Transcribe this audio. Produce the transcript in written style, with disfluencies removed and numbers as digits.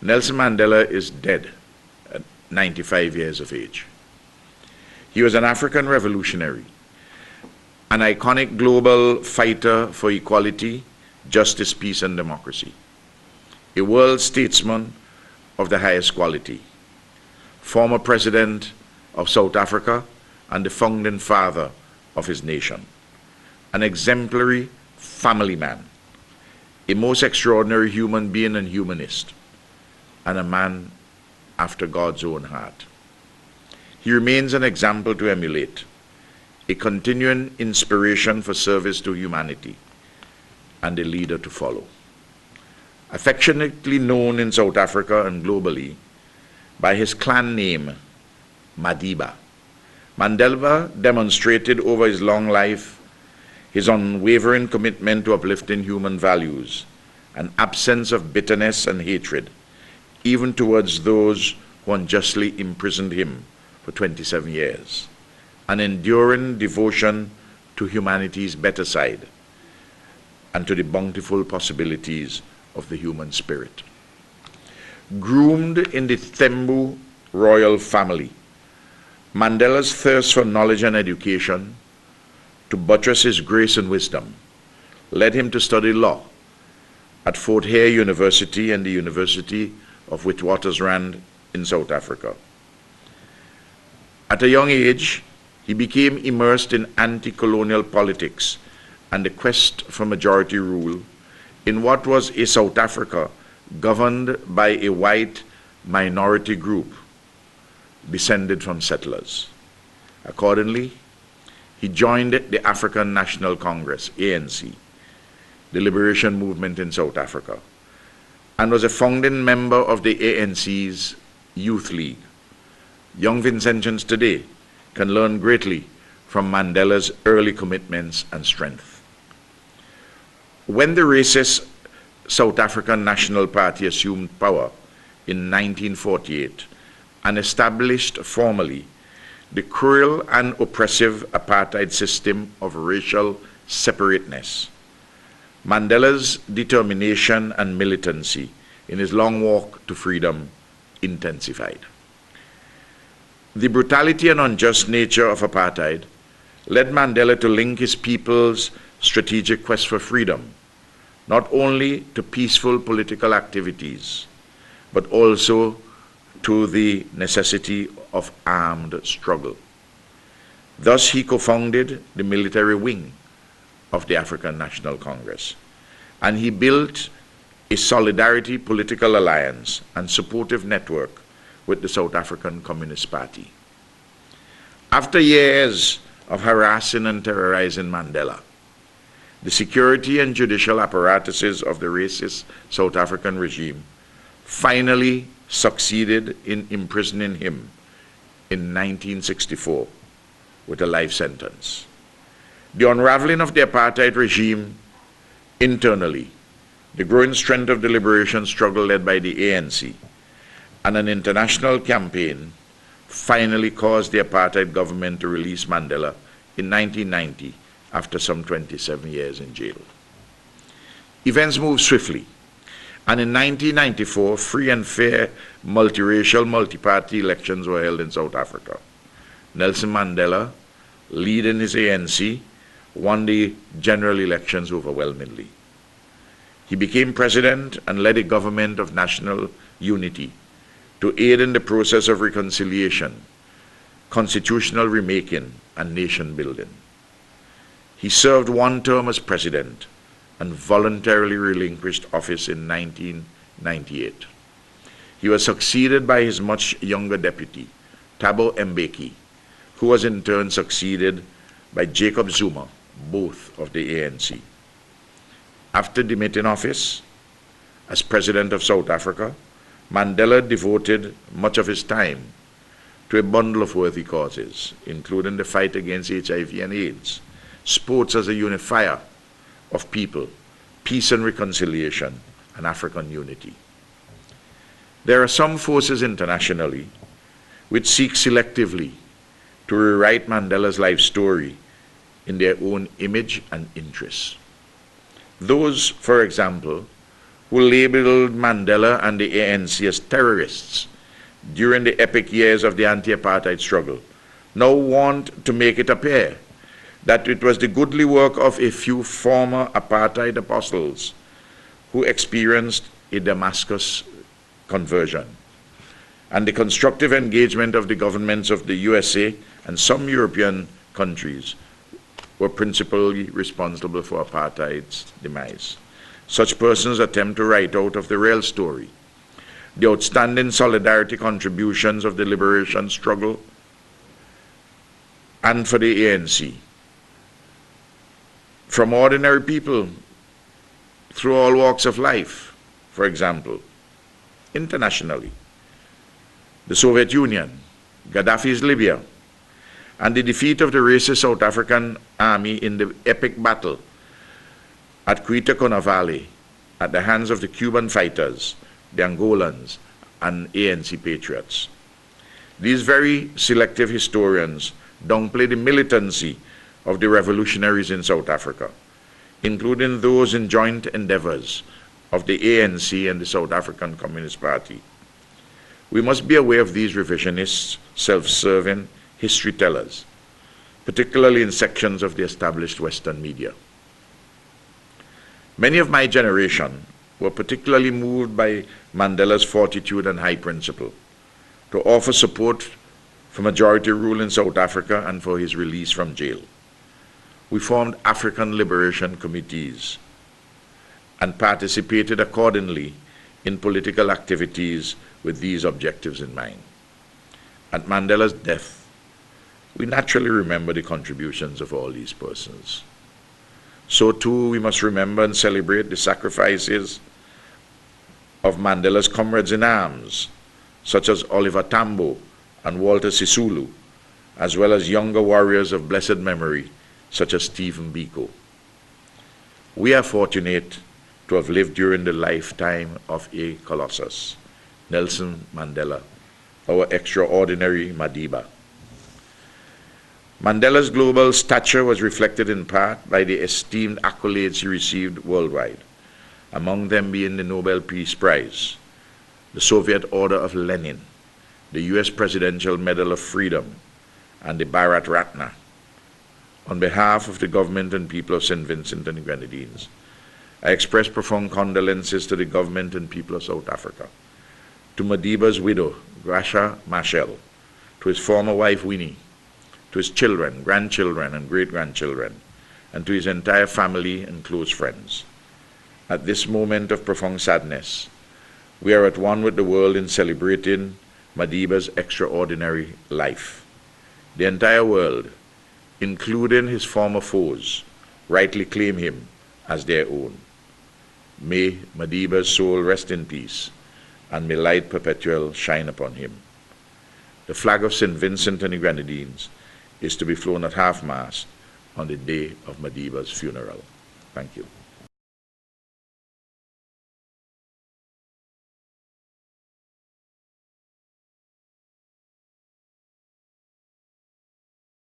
Nelson Mandela is dead at 95 years of age. He was an African revolutionary, an iconic global fighter for equality, justice, peace, and democracy, a world statesman of the highest quality, former president of South Africa and the founding father of his nation, an exemplary family man, a most extraordinary human being and humanist, and a man after God's own heart. He remains an example to emulate, a continuing inspiration for service to humanity, and a leader to follow. Affectionately known in South Africa and globally by his clan name, Madiba, Mandela demonstrated over his long life his unwavering commitment to uplifting human values, an absence of bitterness and hatred, even towards those who unjustly imprisoned him for 27 years, an enduring devotion to humanity's better side and to the bountiful possibilities of the human spirit. Groomed in the Thembu royal family, Mandela's thirst for knowledge and education, to buttress his grace and wisdom, led him to study law at Fort Hare University and the University of Witwatersrand in South Africa. At a young age, he became immersed in anti-colonial politics and the quest for majority rule in what was a South Africa governed by a white minority group descended from settlers. Accordingly, he joined the African National Congress, ANC, the liberation movement in South Africa, and was a founding member of the ANC's Youth League. Young Vincentians today can learn greatly from Mandela's early commitments and strength. When the racist South African National Party assumed power in 1948 and established formally the cruel and oppressive apartheid system of racial separateness, Mandela's determination and militancy in his long walk to freedom intensified. The brutality and unjust nature of apartheid led Mandela to link his people's strategic quest for freedom not only to peaceful political activities, but also to the necessity of armed struggle. Thus, he co-founded the military wing of the African National Congress, and he built a solidarity political alliance and supportive network with the South African Communist Party. After years of harassing and terrorizing Mandela, the security and judicial apparatuses of the racist South African regime finally succeeded in imprisoning him in 1964 with a life sentence. The unraveling of the apartheid regime internally, the growing strength of the liberation struggle led by the ANC, and an international campaign finally caused the apartheid government to release Mandela in 1990 after some 27 years in jail. Events moved swiftly, and in 1994, free and fair multiracial, multi-party elections were held in South Africa. Nelson Mandela, leading his ANC, won the general elections overwhelmingly. He became president and led a government of national unity to aid in the process of reconciliation, constitutional remaking, and nation building. He served one term as president and voluntarily relinquished office in 1998. He was succeeded by his much younger deputy, Thabo Mbeki, who was in turn succeeded by Jacob Zuma, both of the ANC. After demitting office as president of South Africa, Mandela devoted much of his time to a bundle of worthy causes, including the fight against HIV and AIDS, sports as a unifier of people, peace and reconciliation, and African unity. There are some forces internationally which seek selectively to rewrite Mandela's life story in their own image and interests. Those, for example, who labeled Mandela and the ANC as terrorists during the epic years of the anti-apartheid struggle, now want to make it appear that it was the goodly work of a few former apartheid apostles who experienced a Damascus conversion, and the constructive engagement of the governments of the USA and some European countries were principally responsible for apartheid's demise. Such persons attempt to write out of the real story the outstanding solidarity contributions of the liberation struggle and for the ANC, from ordinary people through all walks of life, for example, internationally, the Soviet Union, Gaddafi's Libya, and the defeat of the racist South African army in the epic battle at Cuitacona Valley at the hands of the Cuban fighters, the Angolans, and ANC patriots. These very selective historians downplay the militancy of the revolutionaries in South Africa, including those in joint endeavors of the ANC and the South African Communist Party. We must be aware of these revisionists, self-serving history tellers, particularly in sections of the established Western media. Many of my generation were particularly moved by Mandela's fortitude and high principle to offer support for majority rule in South Africa and for his release from jail. We formed African liberation committees and participated accordingly in political activities with these objectives in mind. At Mandela's death, we naturally remember the contributions of all these persons. So too, we must remember and celebrate the sacrifices of Mandela's comrades in arms, such as Oliver Tambo and Walter Sisulu, as well as younger warriors of blessed memory, such as Stephen Biko. We are fortunate to have lived during the lifetime of a colossus, Nelson Mandela, our extraordinary Madiba. Mandela's global stature was reflected in part by the esteemed accolades he received worldwide, among them being the Nobel Peace Prize, the Soviet Order of Lenin, the US Presidential Medal of Freedom, and the Bharat Ratna. On behalf of the government and people of St. Vincent and the Grenadines, I express profound condolences to the government and people of South Africa, to Madiba's widow, Gracia Machel, to his former wife, Winnie, to his children, grandchildren, and great-grandchildren, and to his entire family and close friends. At this moment of profound sadness, we are at one with the world in celebrating Madiba's extraordinary life. The entire world, including his former foes, rightly claim him as their own. May Madiba's soul rest in peace, and may light perpetual shine upon him. The flag of St. Vincent and the Grenadines is to be flown at half-mast on the day of Madiba's funeral. Thank you.